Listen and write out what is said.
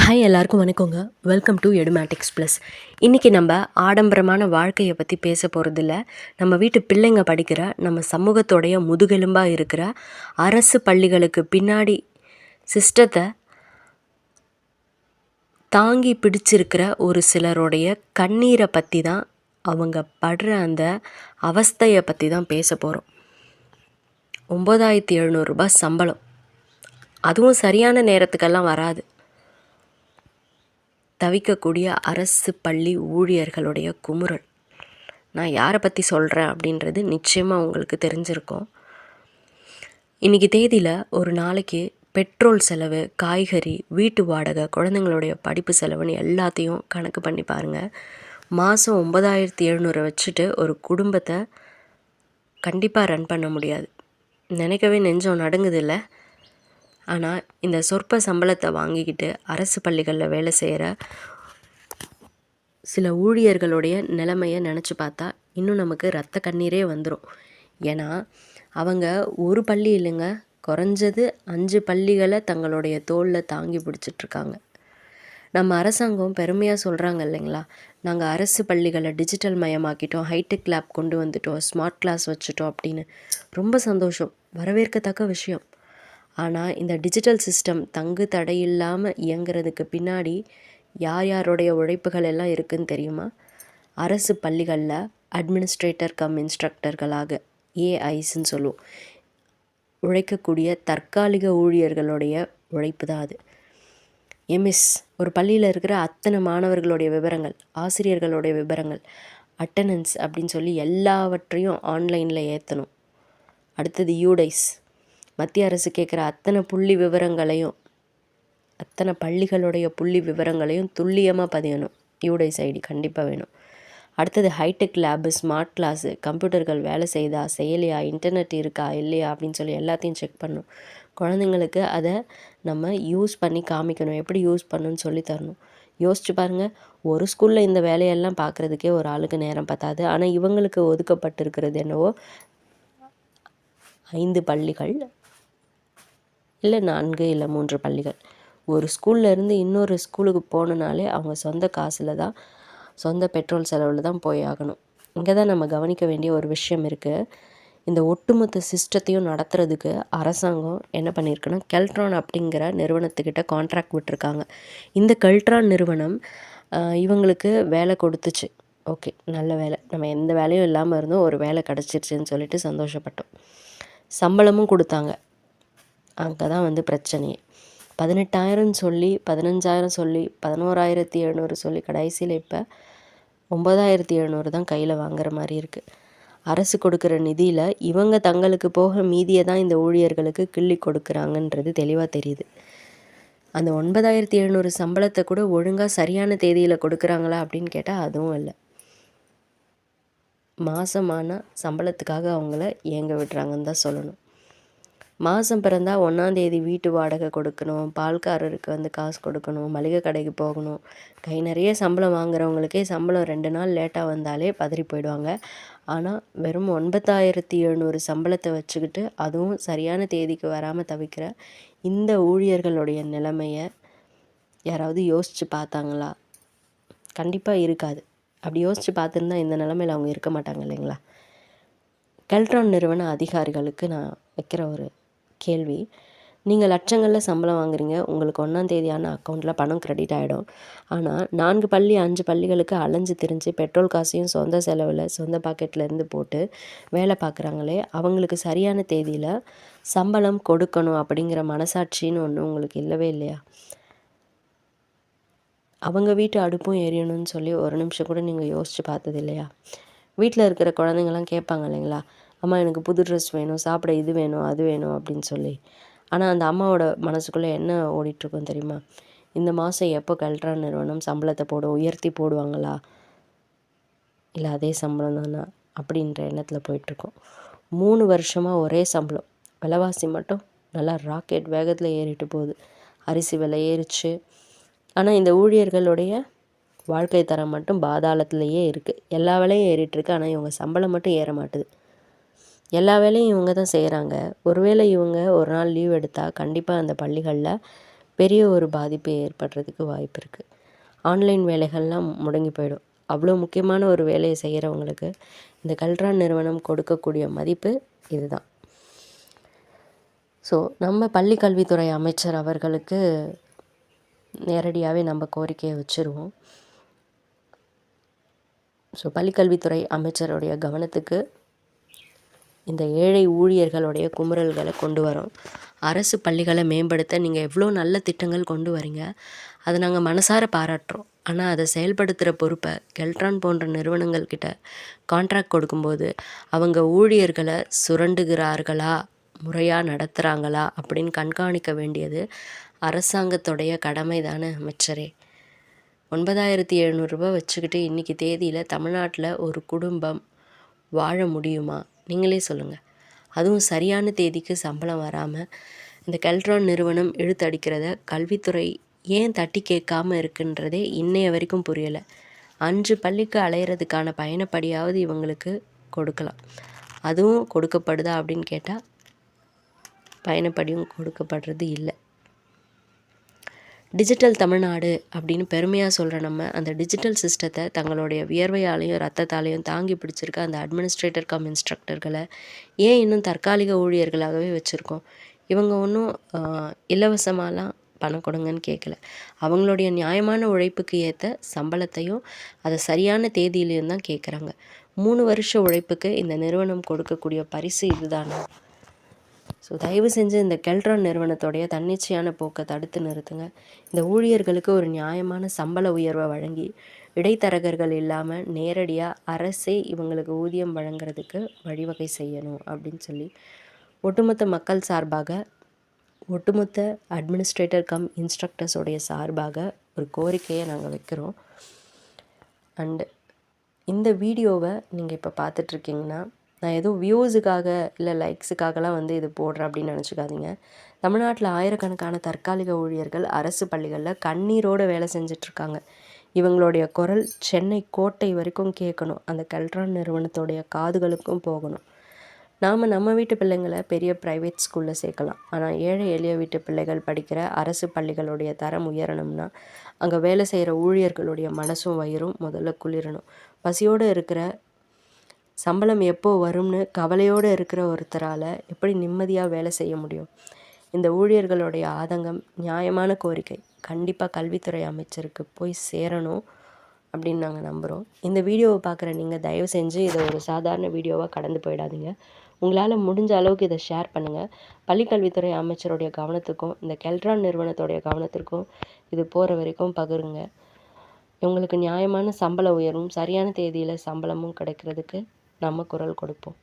Hi எல்லாருக்கும் வணக்கங்க. Welcome to Edumatics plus. இன்றைக்கி நம்ம ஆடம்பரமான வாழ்க்கையை பற்றி பேச போகிறதில்ல. நம்ம வீட்டு பிள்ளைங்க படிக்கிற நம்ம சமூகத்தோடைய முதுகெலும்பாக இருக்கிற அரசு பள்ளிகளுக்கு பின்னாடி சிஸ்டத்தை தாங்கி பிடிச்சிருக்கிற ஒரு சிலருடைய கண்ணீரை பற்றி தான், அவங்க படுற அந்த அவஸ்தையை பற்றி தான் பேச போகிறோம். 9700 ரூபாய் சம்பளம், அதுவும் சரியான நேரத்துக்கெல்லாம் வராது. தவிக்கக்கூடிய அரசு பள்ளி ஊழியர்களுடைய குமுறல். நான் யாரை பற்றி சொல்கிறேன் அப்படின்றது நிச்சயமாக உங்களுக்கு தெரிஞ்சிருக்கும். இன்றைக்கி தேதியில் ஒரு நாளைக்கு பெட்ரோல் செலவு, காய்கறி, வீட்டு வாடகை, குழந்தைங்களுடைய படிப்பு செலவுன்னு எல்லாத்தையும் கணக்கு பண்ணி பாருங்கள். மாதம் 9700 வச்சுட்டு ஒரு குடும்பத்தை கண்டிப்பாக ரன் பண்ண முடியாது. நினைக்கவே நெஞ்சம் நடுங்குதில்ல. ஆனால் இந்த சொற்ப சம்பளத்தை வாங்கிக்கிட்டு அரசு பள்ளிகளில் வேலை செய்கிற சில ஊழியர்களுடைய நிலைமையை நினச்சி பார்த்தா இன்னும் நமக்கு ரத்த கண்ணீரே வந்துடும். ஏன்னா அவங்க ஒரு பள்ளி இல்லைங்க, குறைஞ்சது 5 பள்ளிகளை தங்களுடைய தோளில் தாங்கி பிடிச்சிட்ருக்காங்க. நம்ம அரசாங்கம் பெருமையாக சொல்கிறாங்க இல்லைங்களா, நாங்கள் அரசு பள்ளிகளை டிஜிட்டல் மயமாக்கிட்டோம், ஹைடெக் லேப் கொண்டு வந்துட்டோம், ஸ்மார்ட் கிளாஸ் வச்சுட்டோம் அப்படின்னு. ரொம்ப சந்தோஷம், வரவேற்கத்தக்க விஷயம். ஆனால் இந்த டிஜிட்டல் சிஸ்டம் தங்கு தடையில்லாமல் இயங்குறதுக்கு பின்னாடி யார் யாருடைய உழைப்புகள் எல்லாம் இருக்குதுன்னு தெரியுமா? அரசு பள்ளிகளில் அட்மினிஸ்ட்ரேட்டர் கம் இன்ஸ்ட்ரக்டர்களாக ஏஐஸ்ன்னு சொல்லுவோம், உழைக்கக்கூடிய தற்காலிக ஊழியர்களுடைய உழைப்பு தான் அது. எம்எஸ் ஒரு பள்ளியில் இருக்கிற அத்தனை மாணவர்களுடைய விவரங்கள், ஆசிரியர்களுடைய விவரங்கள், அட்டண்டன்ஸ் அப்படின்னு சொல்லி எல்லாவற்றையும் ஆன்லைனில் ஏற்றணும். அடுத்தது யூடைஸ், மத்திய அரசு கேட்குற அத்தனை புள்ளி விவரங்களையும், அத்தனை பள்ளிகளுடைய புள்ளி விவரங்களையும் துல்லியமாக பதியணும். யூடைஸ் ஐடி கண்டிப்பாக வேணும். அடுத்தது ஹைடெக் லேபு, ஸ்மார்ட் கிளாஸு, கம்ப்யூட்டர்கள் வேலை செய்தா செய்யலையா, இன்டர்நெட் இருக்கா இல்லையா அப்படின்னு சொல்லி எல்லாத்தையும் செக் பண்ணணும். குழந்தைங்களுக்கு அதை நம்ம யூஸ் பண்ணி காமிக்கணும், எப்படி யூஸ் பண்ணணும்னு சொல்லி தரணும். யோசிச்சு பாருங்கள், ஒரு ஸ்கூலில் இந்த வேலையெல்லாம் பார்க்குறதுக்கே ஒரு ஆளுக்கு நேரம் பத்தாது. ஆனால் இவங்களுக்கு ஒதுக்கப்பட்டிருக்கிறது என்னவோ 5 பள்ளிகள், இல்லை 4 இல்லை 3 பள்ளிகள். ஒரு ஸ்கூல்லேருந்து இன்னொரு ஸ்கூலுக்கு போகணுனாலே அவங்க சொந்த காசில் தான், சொந்த பெட்ரோல் செலவில் தான் போய் ஆகணும். இங்கே தான் நம்ம கவனிக்க வேண்டிய ஒரு விஷயம் இருக்குது. இந்த ஒட்டுமொத்த சிஸ்டத்தையும் நடத்துறதுக்கு அரசாங்கம் என்ன பண்ணியிருக்குன்னா, கெல்ட்ரான் அப்படிங்கிற நிறுவனத்துக்கிட்ட கான்ட்ராக்ட் விட்டுருக்காங்க. இந்த கெல்ட்ரான் நிறுவனம் இவங்களுக்கு வேலை கொடுத்துச்சு. ஓகே, நல்ல வேலை. நம்ம எந்த வேலையும் இல்லாமல் இருந்தோம், ஒரு வேலை கிடச்சிருச்சுன்னு சொல்லிட்டு சந்தோஷப்பட்டோம். சம்பளமும் கொடுத்தாங்க. அங்கே தான் வந்து பிரச்சனையே. 18,000 சொல்லி, 15,000 சொல்லி, 11,700 சொல்லி, கடைசியில் இப்போ 9,700 தான் கையில் வாங்குற மாதிரி இருக்குது. அரசு கொடுக்குற நிதியில் இவங்க தங்களுக்கு போக மீதியை தான் இந்த ஊழியர்களுக்கு கிள்ளி கொடுக்குறாங்கன்றது தெளிவாக தெரியுது. அந்த 9,700 சம்பளத்தை கூட ஒழுங்காக சரியான தேதியில் கொடுக்குறாங்களா அப்படின்னு கேட்டால் அதுவும் இல்லை. மாதமான சம்பளத்துக்காக அவங்கள ஏங்க விடுறாங்கன்னு தான் சொல்லணும். மாதம் பிறந்தால் 1ஆந்தேதி வீட்டு வாடகை கொடுக்கணும், பால்காரருக்கு வந்து காசு கொடுக்கணும், மளிகை கடைக்கு போகணும். கை நிறைய சம்பளம் வாங்குறவங்களுக்கே சம்பளம் 2 நாள் லேட்டாக வந்தாலே பதறி போயிடுவாங்க. ஆனால் வெறும் 9,700 சம்பளத்தை வச்சுக்கிட்டு அதுவும் சரியான தேதிக்கு வராமல் தவிக்கிற இந்த ஊழியர்களுடைய நிலைமையை யாராவது யோசித்து பார்த்தாங்களா? கண்டிப்பாக இருக்காது. அப்படி யோசித்து பார்த்துருந்தா இந்த நிலைமையில் அவங்க இருக்க மாட்டாங்க இல்லைங்களா? கெல்ட்ரான் நிறுவன அதிகாரிகளுக்கு நான் வைக்கிற ஒரு கேள்வி, நீங்கள் லட்சங்களில் சம்பளம் வாங்குறீங்க, உங்களுக்கு 1ஆந்தேதி அக்கௌண்ட்டில் பணம் கிரெடிட் ஆகிடும். ஆனால் 4 பள்ளி 5 பள்ளிகளுக்கு அலைஞ்சு திரிஞ்சு பெட்ரோல் காசையும் சொந்த செலவில் சொந்த பாக்கெட்லேருந்து போட்டு வேலை பார்க்குறாங்களே, அவங்களுக்கு சரியான தேதியில் சம்பளம் கொடுக்கணும் அப்படிங்கிற மனசாட்சின்னு ஒன்று உங்களுக்கு இல்லவே இல்லையா? அவங்க வீட்டு அடுப்பும் எரியணும்னு சொல்லி ஒரு நிமிஷம் கூட நீங்கள் யோசித்து பார்த்தது இல்லையா? வீட்டில் இருக்கிற குழந்தைங்கள்லாம் கேட்பாங்க இல்லைங்களா, அம்மா எனக்கு புது ட்ரெஸ் வேணும், சாப்பிட இது வேணும், அது வேணும் அப்படின்னு சொல்லி. ஆனால் அந்த அம்மாவோட மனசுக்குள்ளே என்ன ஓடிட்டுருக்கும் தெரியுமா? இந்த மாதம் எப்போ கெல்ட்ரான் நிறுவனம் சம்பளத்தை உயர்த்தி போடுவாங்களா, இல்லை அதே சம்பளம் தானா அப்படின்ற எண்ணத்தில் போயிட்டுருக்கோம். 3 வருஷமாக ஒரே சம்பளம், விலைவாசி மட்டும் நல்லா ராக்கெட் வேகத்தில் ஏறிட்டு போகுது. அரிசி விலை ஏறிச்சு. ஆனால் இந்த ஊழியர்களுடைய வாழ்க்கை தரம் மட்டும் பாதாளத்துலேயே இருக்குது. எல்லா வேலையும் ஏறிட்டுருக்கு, ஆனால் இவங்க சம்பளம் மட்டும் ஏற மாட்டுது. எல்லா வேலையும் இவங்க தான் செய்கிறாங்க. ஒருவேளை இவங்க ஒரு நாள் லீவ் எடுத்தால் கண்டிப்பாக அந்த பள்ளிகளில் பெரிய ஒரு பாதிப்பு ஏற்படுறதுக்கு வாய்ப்பு இருக்குது. ஆன்லைன் வேலைகள்லாம் முடங்கி போயிடும். அவ்வளோ முக்கியமான ஒரு வேலையை செய்கிறவங்களுக்கு இந்த கல்ட்ரான் நிறுவனம் கொடுக்கக்கூடிய மதிப்பு இதுதான். ஸோ நம்ம பள்ளி கல்வித்துறை அமைச்சர் அவர்களுக்கு நேரடியாகவே நம்ம கோரிக்கையை வச்சுருவோம். ஸோ பள்ளிக்கல்வித்துறை அமைச்சருடைய கவனத்துக்கு இந்த ஏழை ஊழியர்களுடைய குமுறல்களை கொண்டு வரோம். அரசு பள்ளிகளை மேம்படுத்த நீங்கள் எவ்வளோ நல்ல திட்டங்கள் கொண்டு வரீங்க, அதை நாங்கள் மனசார பாராட்டுறோம். ஆனால் அதை செயல்படுத்துகிற பொறுப்பை கெல்ட்ரான் போன்ற நிறுவனங்கள் கிட்ட கான்ட்ராக்ட் கொடுக்கும்போது அவங்க ஊழியர்களை சுரண்டுகிறார்களா, முறையாக நடத்துகிறாங்களா அப்படின்னு கண்காணிக்க வேண்டியது அரசாங்கத்துடைய கடமை தானே அமைச்சரே. 9,700 வச்சுக்கிட்டு இன்றைக்கி தேதியில் தமிழ்நாட்டில் ஒரு குடும்பம் வாழ முடியுமா? நீங்களே சொல்லுங்கள். அதுவும் சரியான தேதிக்கு சம்பளம் வராமல் இந்த கெல்ட்ரான் நிறுவனம் இழுத்தடிக்கிறத கல்வித்துறை ஏன் தட்டி கேட்காம இருக்குன்றதே இன்னைய வரைக்கும் புரியலை. 5 பள்ளிக்கு அலையிறதுக்கான பயணப்படியாவது இவங்களுக்கு கொடுக்கலாம். அதுவும் கொடுக்கப்படுதா அப்படின்னு கேட்டால் பயணப்படியும் கொடுக்கப்படுறது இல்லை. டிஜிட்டல் தமிழ்நாடு அப்படின்னு பெருமையாக சொல்கிற நம்ம அந்த டிஜிட்டல் சிஸ்டத்தை தங்களுடைய வியர்வையாலையும் ரத்தத்தாலையும் தாங்கி பிடிச்சிருக்க அந்த அட்மினிஸ்ட்ரேட்டர் கம் இன்ஸ்ட்ரக்டர்களை ஏன் இன்னும் தற்காலிக ஊழியர்களாகவே வச்சுருக்கோம்? இவங்க ஒன்றும் இலவசமாலாம் பணம் கொடுங்கன்னு கேட்கல. அவங்களுடைய நியாயமான உழைப்புக்கு ஏற்ற சம்பளத்தையும் அதை சரியான தேதியிலையும் தான் கேட்குறாங்க. 3 வருஷ உழைப்புக்கு இந்த நிறுவனம் கொடுக்கக்கூடிய பரிசு இதுதானா? ஸோ தயவு செஞ்சு இந்த கெல்ட்ரான் நிறுவனத்தோடைய தன்னிச்சையான போக்கை தடுத்து நிறுத்துங்க. இந்த ஊழியர்களுக்கு ஒரு நியாயமான சம்பள உயர்வை வழங்கி இடைத்தரகர்கள் இல்லாமல் நேரடியாக அரசே இவங்களுக்கு ஊதியம் வழங்குறதுக்கு வழிவகை செய்யணும் அப்படின்னு சொல்லி ஒட்டுமொத்த மக்கள் சார்பாக, ஒட்டுமொத்த அட்மினிஸ்ட்ரேட்டர் கம் இன்ஸ்ட்ரக்டர்ஸோடைய சார்பாக ஒரு கோரிக்கையை நாங்கள் வைக்கிறோம். அண்டு இந்த வீடியோவை நீங்கள் இப்போ பார்த்துட்ருக்கீங்கன்னா நான் ஏதோ வியூஸுக்காக இல்லை லைக்ஸுக்காகலாம் இது போடுறேன் அப்படின்னு நினச்சிக்காதீங்க. தமிழ்நாட்டில் ஆயிரக்கணக்கான தற்காலிக ஊழியர்கள் அரசு பள்ளிகளில் கண்ணீரோடு வேலை செஞ்சிட்ருக்காங்க. இவங்களுடைய குரல் சென்னை கோட்டை வரைக்கும் கேட்கணும், அந்த கெல்ட்ரான் நிறுவனத்தோடைய காதுகளுக்கும் போகணும். நாம் நம்ம வீட்டு பிள்ளைங்களை பெரிய ப்ரைவேட் ஸ்கூலில் சேர்க்கலாம். ஆனால் ஏழை எளிய வீட்டு பிள்ளைகள் படிக்கிற அரசு பள்ளிகளுடைய தரம் உயரணும்னா அங்கே வேலை செய்கிற ஊழியர்களுடைய மனசும் வயிறும் முதல்ல குளிரணும். பசியோடு இருக்கிற, சம்பளம் எப்போ வரும்னு கவலையோடு இருக்கிற ஒருத்தரால் எப்படி நிம்மதியாக வேலை செய்ய முடியும்? இந்த ஊழியர்களுடைய ஆதங்கம் நியாயமான கோரிக்கை கண்டிப்பாக கல்வித்துறை அமைச்சருக்கு போய் சேரணும் அப்படின்னு நாங்கள் நம்புகிறோம். இந்த வீடியோவை பார்க்குற நீங்கள் தயவு செஞ்சு இதை ஒரு சாதாரண வீடியோவாக கடந்து போயிடாதீங்க. உங்களால் முடிஞ்ச அளவுக்கு இதை ஷேர் பண்ணுங்கள். பள்ளிக்கல்வித்துறை அமைச்சருடைய கவனத்துக்கும் இந்த கெல்ட்ரான் நிறுவனத்துடைய கவனத்திற்கும் இது போகிற வரைக்கும் பகிருங்க. இவங்களுக்கு நியாயமான சம்பள உயர்வும் சரியான தேதியில் சம்பளமும் கிடைக்கிறதுக்கு நம்ம குரல் கொடுப்போம்.